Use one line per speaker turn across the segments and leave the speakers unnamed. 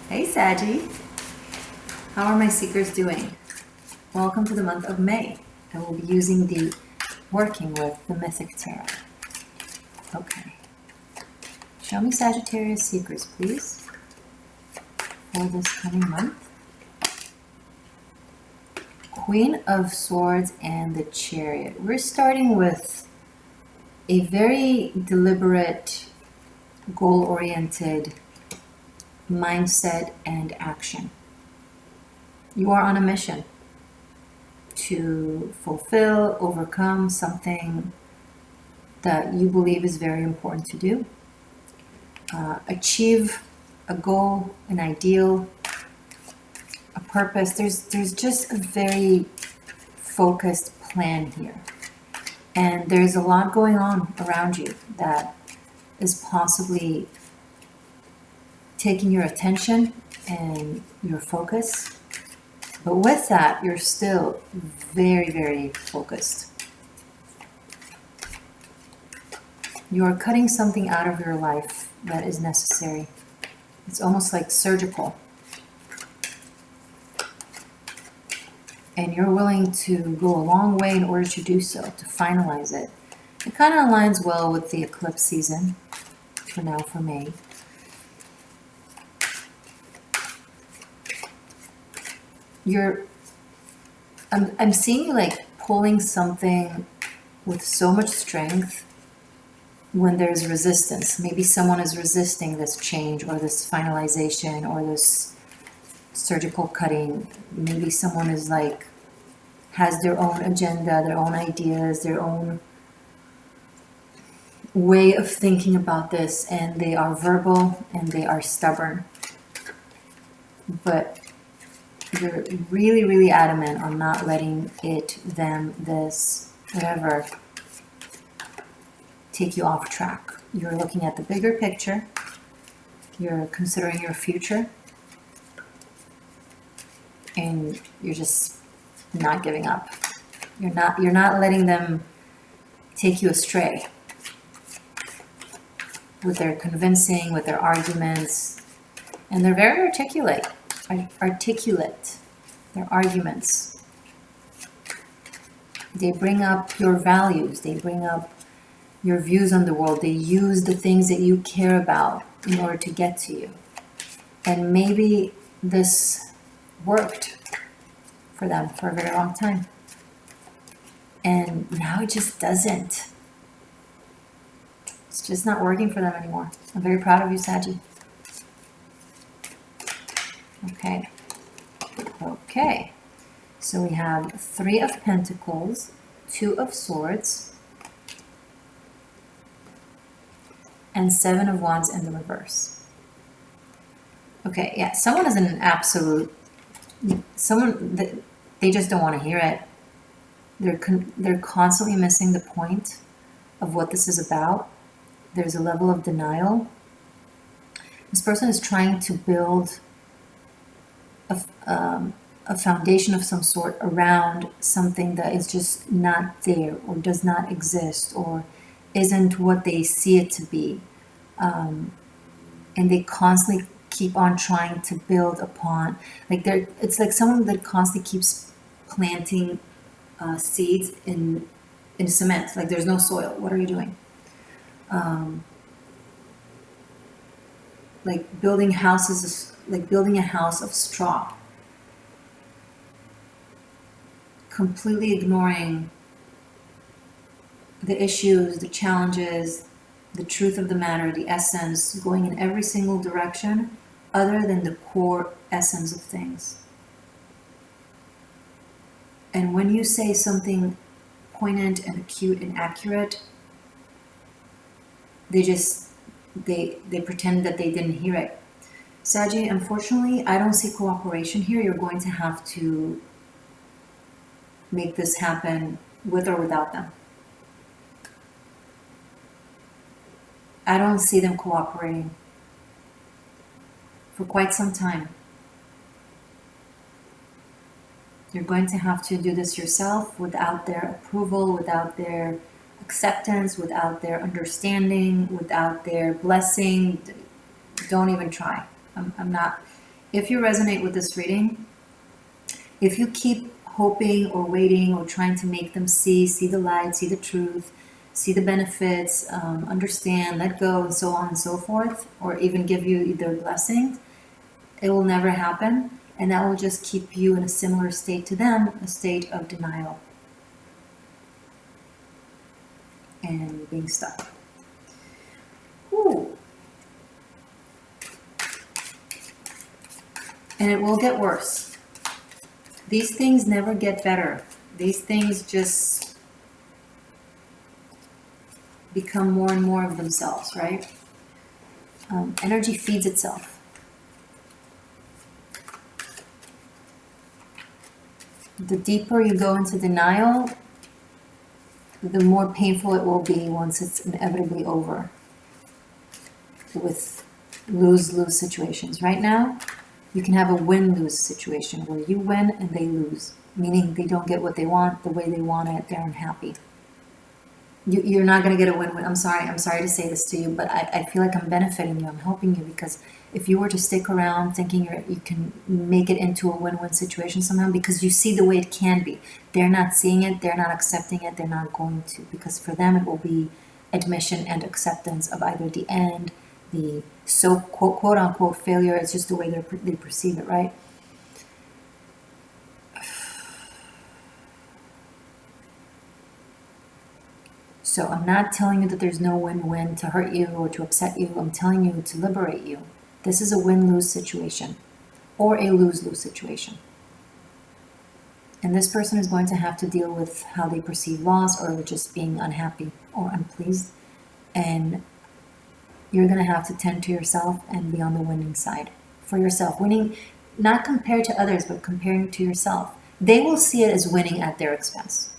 Hey Saggy, how are my seekers doing? Welcome to the month of May. I will be using the Working with the Mythic Tarot. Okay. Show me Sagittarius seekers, please, for this coming month. Queen of Swords and the Chariot. We're starting with a very deliberate, goal-oriented mindset and action. You are on a mission to fulfill, overcome something that you believe is very important to do. Achieve a goal, an ideal, a purpose. There's just a very focused plan here. And there's a lot going on around you that is possibly taking your attention and your focus. But with that, you're still very, very focused. You are cutting something out of your life that is necessary. It's almost like surgical. And you're willing to go a long way in order to do so, to finalize it. It kind of aligns well with the eclipse season, for now, for May. I'm seeing you like pulling something with so much strength when there's resistance. Maybe someone is resisting this change or this finalization or this surgical cutting. Maybe someone is like, has their own agenda, their own ideas, their own way of thinking about this, and they are verbal and they are stubborn. But you're really, really adamant on not letting it, them, this, whatever, take you off track. You're looking at the bigger picture. You're considering your future. And you're just not giving up. You're not letting them take you astray with their convincing, with their arguments. And they're very articulate, their arguments. They bring up your values. They bring up your views on the world. They use the things that you care about in order to get to you. And maybe this worked for them for a very long time. And now it just doesn't. It's just not working for them anymore. I'm very proud of you, Saggy. Okay. So we have 3 of Pentacles, 2 of Swords, and 7 of Wands in the reverse. Okay, yeah, someone is in an absolute, they just don't want to hear it. They're constantly missing the point of what this is about. There's a level of denial. This person is trying to build a foundation of some sort around something that is just not there or does not exist or isn't what they see it to be. And they constantly keep on trying to build upon, it's like someone that constantly keeps planting seeds in cement. Like there's no soil. What are you doing? Like building houses, like building a house of straw. Completely ignoring the issues, the challenges, the truth of the matter, the essence, going in every single direction other than the core essence of things. And when you say something poignant and acute and accurate, they pretend that they didn't hear it. Saggy, unfortunately, I don't see cooperation here. You're going to have to make this happen with or without them. I don't see them cooperating for quite some time. You're going to have to do this yourself without their approval, without their acceptance, without their understanding, without their blessing. Don't even try. I'm not, if you resonate with this reading, if you keep hoping or waiting or trying to make them see the light, see the truth, see the benefits, understand, let go, and so on and so forth, or even give you their blessings, it will never happen. And that will just keep you in a similar state to them, a state of denial and being stuck. Ooh. And it will get worse. These things never get better. These things just become more and more of themselves, right? Energy feeds itself. The deeper you go into denial, the more painful it will be once it's inevitably over with lose-lose situations. Right now, you can have a win-lose situation where you win and they lose, meaning they don't get what they want the way they want it, they're unhappy. You're not going to get a win-win. I'm sorry to say this to you, but I feel like I'm benefiting you, I'm helping you, because if you were to stick around thinking you can make it into a win-win situation somehow, because you see the way it can be. They're not seeing it, they're not accepting it, they're not going to, because for them it will be admission and acceptance of either the end, the so quote unquote failure. It's just the way they perceive it, right? So I'm not telling you that there's no win-win to hurt you or to upset you. I'm telling you to liberate you. This is a win-lose situation or a lose-lose situation. And this person is going to have to deal with how they perceive loss or just being unhappy or unpleased. And you're going to have to tend to yourself and be on the winning side for yourself. Winning, not compared to others, but comparing to yourself. They will see it as winning at their expense.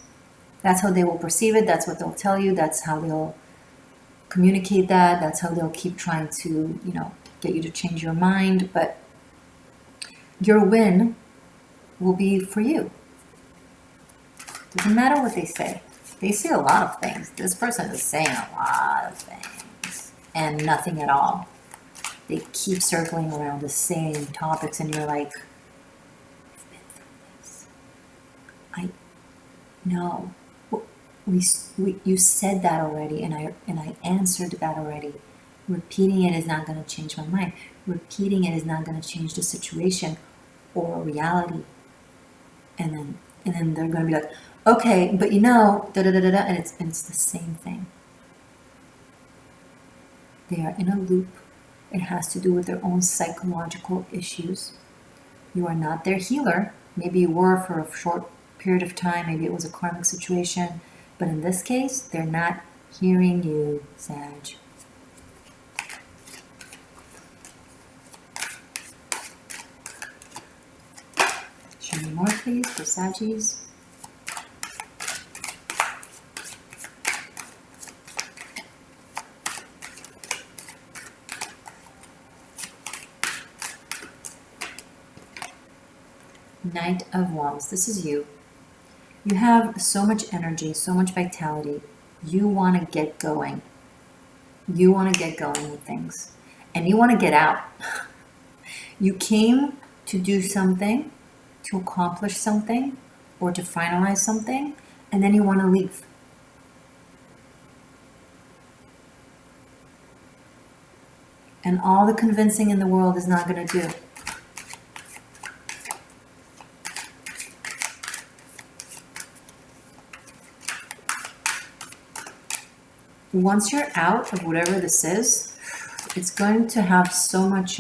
That's how they will perceive it. That's what they'll tell you. That's how they'll communicate that. That's how they'll keep trying to, get you to change your mind. But your win will be for you. Doesn't matter what they say. They say a lot of things. This person is saying a lot of things and nothing at all. They keep circling around the same topics and you're like, I've been through this. No. You said that already, and I answered that already. Repeating it is not going to change my mind. Repeating it is not going to change the situation or reality. And then they're going to be like, okay, but da da da da da, and it's the same thing. They are in a loop. It has to do with their own psychological issues. You are not their healer. Maybe you were for a short period of time. Maybe it was a karmic situation. But in this case, they're not hearing you, Sag. Show me more, please, for Saggies. Knight of Wands. This is you. You have so much energy, so much vitality. You want to get going. You want to get going with things. And you want to get out. You came to do something, to accomplish something, or to finalize something, and then you want to leave. And all the convincing in the world is not going to do. Once you're out of whatever this is, it's going to have so much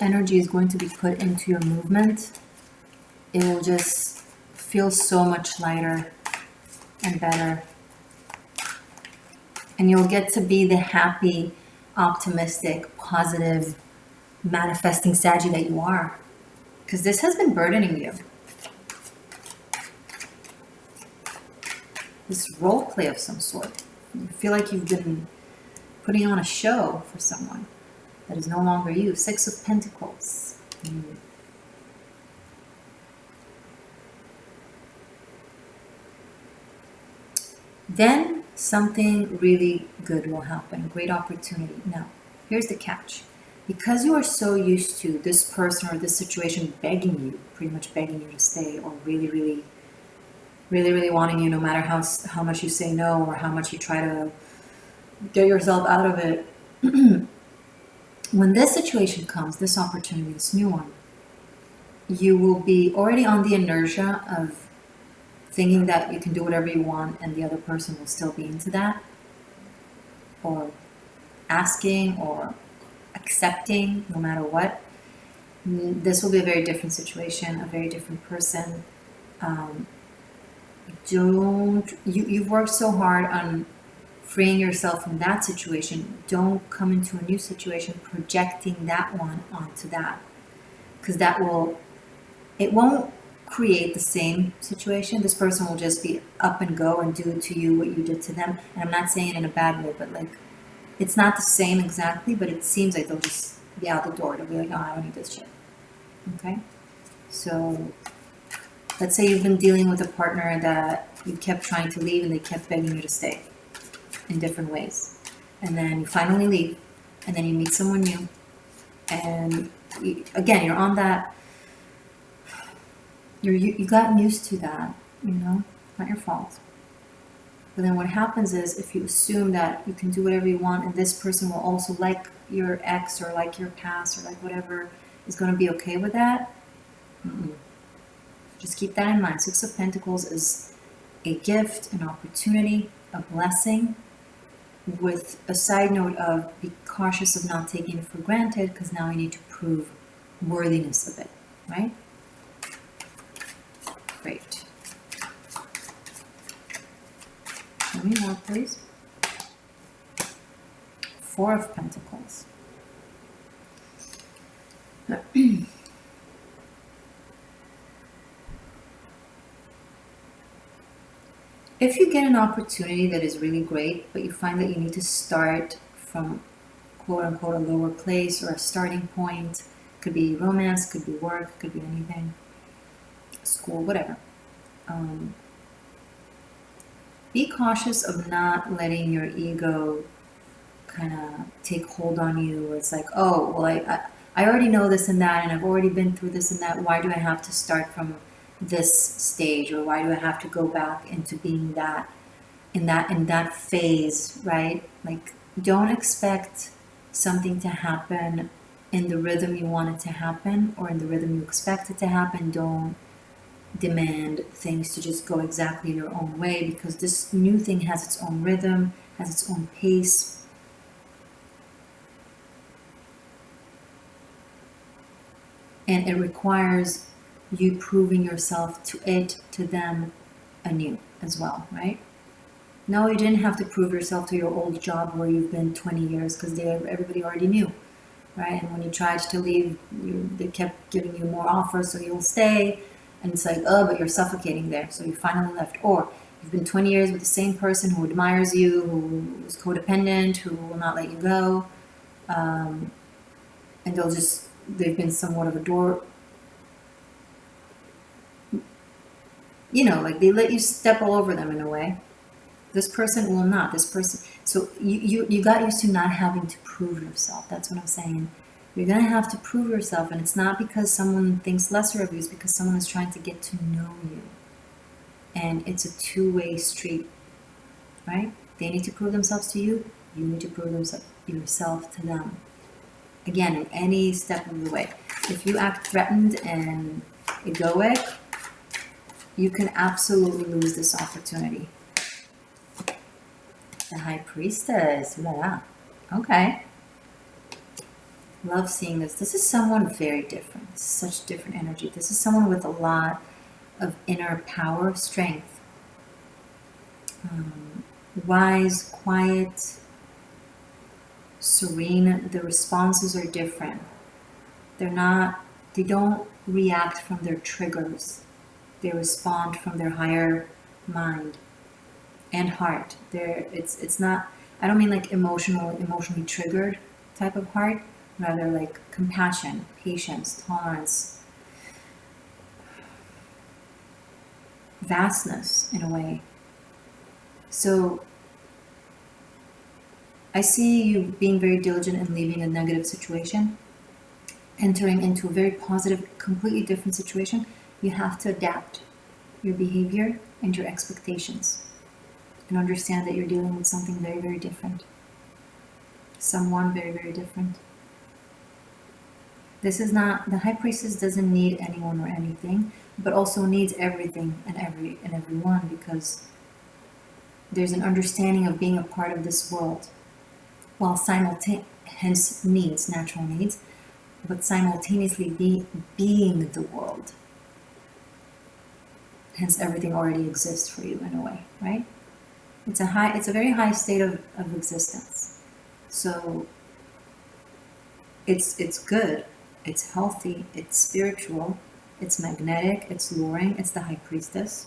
energy is going to be put into your movement. It will just feel so much lighter and better. And you'll get to be the happy, optimistic, positive, manifesting Saggy that you are. Because this has been burdening you. This role play of some sort. You feel like you've been putting on a show for someone that is no longer you. 6 of Pentacles. Then something really good will happen. Great opportunity. Now, here's the catch. because you are so used to this person or this situation begging you, pretty much begging you to stay, or really, really, really, really wanting you, no matter how much you say no or how much you try to get yourself out of it. When this situation comes, this opportunity, this new one, you will be already on the inertia of thinking that you can do whatever you want and the other person will still be into that, or asking or accepting no matter what. This will be a very different situation, a very different person. You've worked so hard on freeing yourself from that situation. Don't come into a new situation projecting that one onto that, because it won't create the same situation. This person will just be up and go and do to you what you did to them. And I'm not saying it in a bad way, but like, it's not the same exactly, but it seems like they'll just be out the door. They'll be like, oh, I don't need this shit. Okay? So let's say you've been dealing with a partner that you kept trying to leave and they kept begging you to stay in different ways. And then you finally leave, and then you meet someone new. And again, you're on that, you gotten used to that, not your fault. But then what happens is, if you assume that you can do whatever you want and this person will also like your ex or like your past or like whatever, is going to be okay with that, just keep that in mind. Six of Pentacles is a gift, an opportunity, a blessing, with a side note of be cautious of not taking it for granted, because now you need to prove worthiness of it, right? Great. Show me more, please. Four of Pentacles. If you get an opportunity that is really great, but you find that you need to start from quote-unquote a lower place or a starting point, could be romance, could be work, could be anything, school, whatever. Be cautious of not letting your ego kind of take hold on you. It's like, oh, well, I already know this and that, and I've already been through this and that. Why do I have to start from this stage, or why do I have to go back into being that in that phase, right? Like, don't expect something to happen in the rhythm you want it to happen, or in the rhythm you expect it to happen. Don't demand things to just go exactly your own way, because this new thing has its own rhythm, has its own pace. And it requires you proving yourself to them anew as well, right? No, you didn't have to prove yourself to your old job where you've been 20 years, because everybody already knew, right? And when you tried to leave, they kept giving you more offers, so you'll stay. And it's like, oh, but you're suffocating there, so you finally left. Or you've been 20 years with the same person who admires you, who is codependent, who will not let you go. And they've been somewhat of a door, like they let you step all over them in a way. This person will not. This person, so you got used to not having to prove yourself. That's what I'm saying. You're gonna have to prove yourself, and it's not because someone thinks lesser of you. It's because someone is trying to get to know you, and it's a two-way street, right? They need to prove themselves to you. You need to prove yourself to them. Again, in any step of the way. If you act threatened and egoic, you can absolutely lose this opportunity. The High Priestess. Yeah. Okay. Love seeing this. This is someone very different. This is such different energy. This is someone with a lot of inner power, strength. Wise, quiet, serene. The responses are different. They don't react from their triggers. They respond from their higher mind and heart. It's not, I don't mean like emotionally triggered type of heart, rather like compassion, patience, tolerance, vastness in a way. So I see you being very diligent in leaving a negative situation, entering into a very positive, completely different situation. You have to adapt your behavior and your expectations and understand that you're dealing with something very, very different. Someone very, very different. This is not, the High Priestess doesn't need anyone or anything, but also needs everything and everyone, because there's an understanding of being a part of this world, while hence needs, natural needs, but simultaneously being the world. Hence everything already exists for you in a way, right? It's a very high state of existence. So it's good, it's healthy, it's spiritual, it's magnetic, it's luring, it's the High Priestess.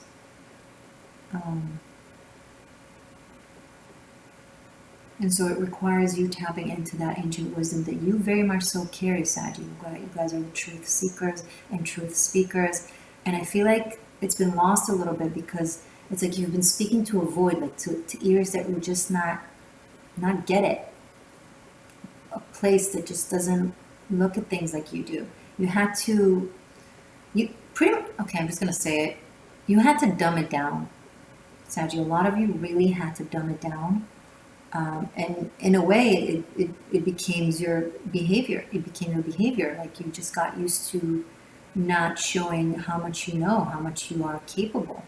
And so it requires you tapping into that ancient wisdom that you very much so carry, Sagi. You guys are the truth seekers and truth speakers. And I feel like it's been lost a little bit, because it's like you've been speaking to a void, like to ears that would just not get it. A place that just doesn't look at things like you do. You had to, okay, I'm just going to say it. You had to dumb it down, Sagi. A lot of you really had to dumb it down. And in a way, it became your behavior. It became your behavior. Like you just got used to not showing how much you know, how much you are capable.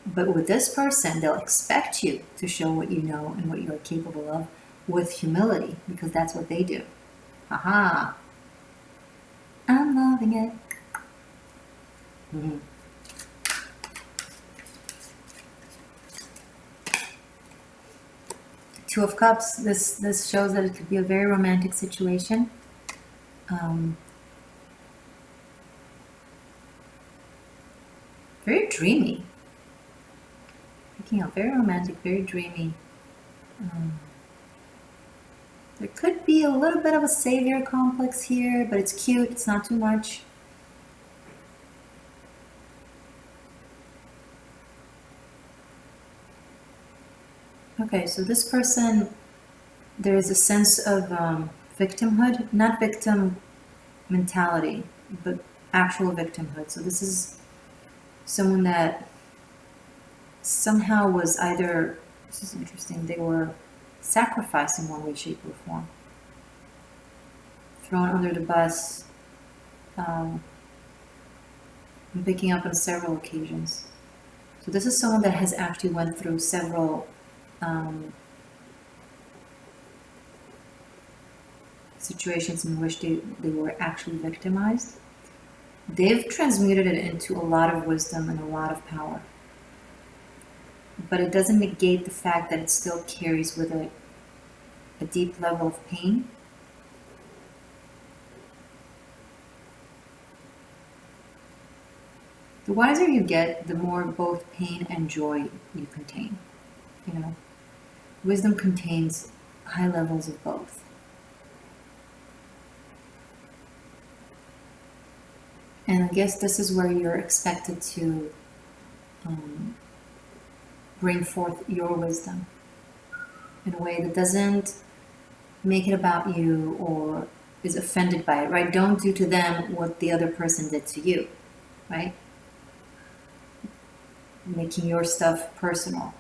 But with this person, they'll expect you to show what you know and what you are capable of with humility, because that's what they do. Haha. I'm loving it. Mm-hmm. Two of Cups, this shows that it could be a very romantic situation. Very dreamy. Picking up, very romantic, very dreamy. There could be a little bit of a savior complex here, but it's cute, it's not too much. Okay, so this person, there is a sense of victimhood, not victim mentality, but actual victimhood. So this is someone that somehow was either, this is interesting, they were sacrificed in one way, shape, or form. Thrown under the bus, and picking up on several occasions. So this is someone that has actually went through several situations in which they were actually victimized. They've transmuted it into a lot of wisdom and a lot of power. But it doesn't negate the fact that it still carries with it a deep level of pain. The wiser you get, the more both pain and joy you contain. You know, wisdom contains high levels of both. And I guess this is where you're expected to bring forth your wisdom in a way that doesn't make it about you or is offended by it, right? Don't do to them what the other person did to you, right? Making your stuff personal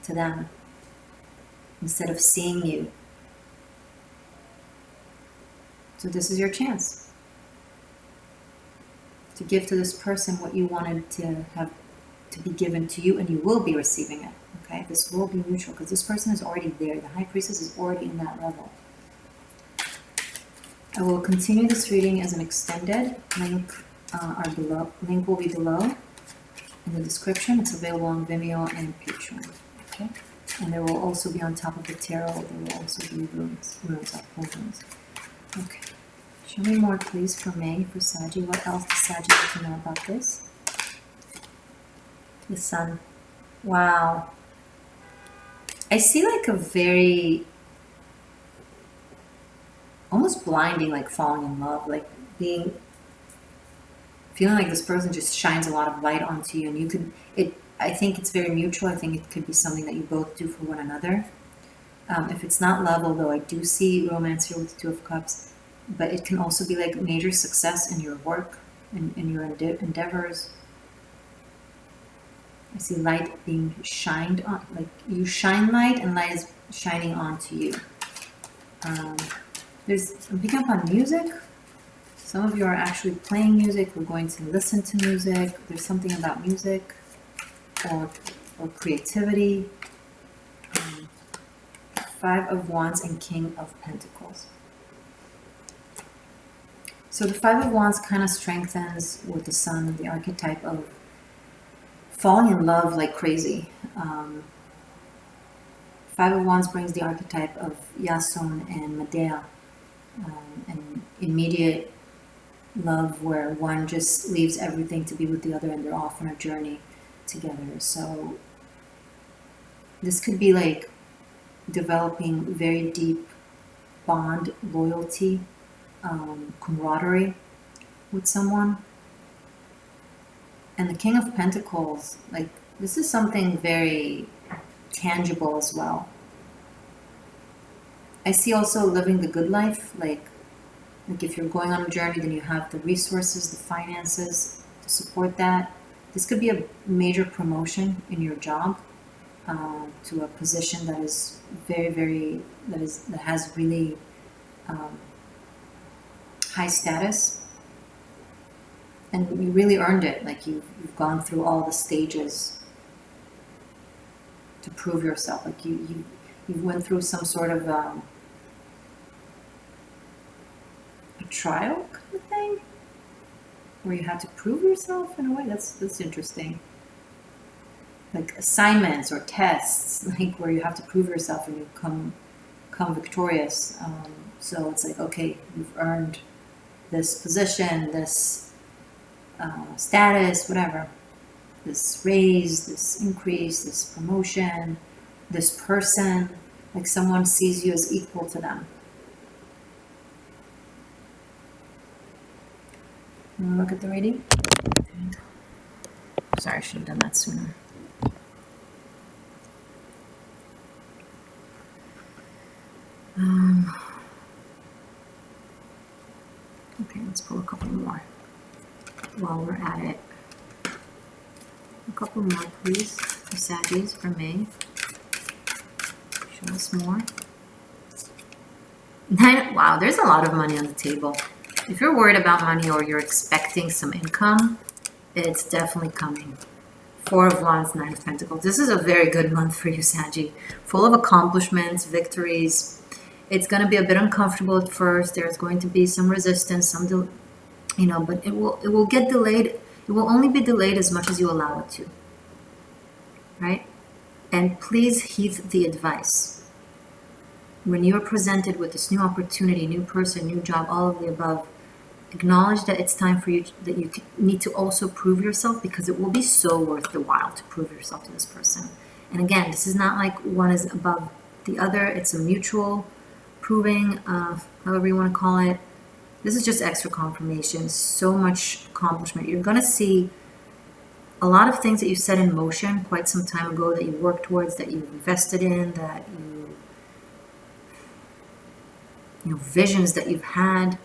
to them instead of seeing you. So this is your chance to give to this person what you wanted to have to be given to you, and you will be receiving it. Okay, this will be mutual because this person is already there. The High Priestess is already in that level. I will continue this reading as an extended link. Link will be below in the description. It's available on Vimeo and Patreon. Okay, and there will also be on top of the tarot. There will also be runes of runes. Okay, show me more, please, for May, for Sagi. What else does Sagi need to know about this? The Sun. Wow. I see like a very almost blinding, like falling in love, like feeling like this person just shines a lot of light onto you, and I think it's very mutual. I think it could be something that you both do for one another. If it's not love, although I do see romance here with the Two of Cups, but it can also be like major success in your work, in your endeavors. I see light being shined on, like you shine light and light is shining onto you. I'm picking up on music. Some of you are actually playing music. We're going to listen to music. There's something about music or creativity. Five of Wands and King of Pentacles. So the Five of Wands kind of strengthens with the Sun, the archetype of falling in love like crazy. Five of Wands brings the archetype of Yason and Medea, and immediate love where one just leaves everything to be with the other and they're off on a journey together. So this could be like developing very deep bond, loyalty, camaraderie with someone. And the King of Pentacles, like this is something very tangible as well. I see also living the good life, like if you're going on a journey, then you have the resources, the finances to support that. This could be a major promotion in your job to a position that is that has really high status, and you really earned it. Like you've gone through all the stages to prove yourself. Like you went through some sort of a trial kind of thing where you had to prove yourself in a way. That's interesting. Like assignments or tests, like where you have to prove yourself and you come victorious. So it's like, okay, you've earned this position, this status, whatever, this raise, this increase, this promotion, this person, like someone sees you as equal to them. Look at the reading. Sorry, I should have done that sooner. Okay, let's pull a couple more while we're at it. A couple more, please, for Saggies, for May. Show us more. Wow, there's a lot of money on the table. If you're worried about money or you're expecting some income, it's definitely coming. Four of Wands, Nine of Pentacles. This is a very good month for you, Saggy. Full of accomplishments, victories. It's going to be a bit uncomfortable at first. There's going to be some resistance, but it will get delayed. It will only be delayed as much as you allow it to. Right? And please heed the advice. When you are presented with this new opportunity, new person, new job, all of the above, acknowledge that it's time for you, that you need to also prove yourself, because it will be so worth the while to prove yourself to this person. And again, this is not like one is above the other. It's a mutual proving, however you want to call it. This is just extra confirmation, so much accomplishment. You're going to see a lot of things that you set in motion quite some time ago, that you worked towards, that you've invested in, that visions that you've had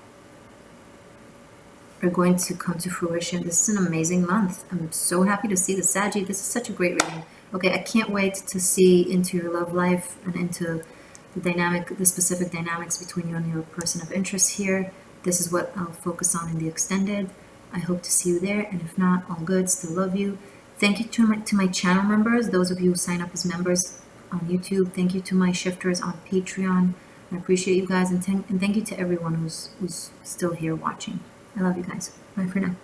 are going to come to fruition. This is an amazing month. I'm so happy to see the Saggy. This is such a great reading. Okay, I can't wait to see into your love life and into the specific dynamics between you and your person of interest here. This is what I'll focus on in the extended. I hope to see you there, and if not, all good. Still love you. Thank you to my channel members, those of you who sign up as members on YouTube. Thank you to my shifters on Patreon. I appreciate you guys, and thank you to everyone who's still here watching. I love you guys. Bye for now.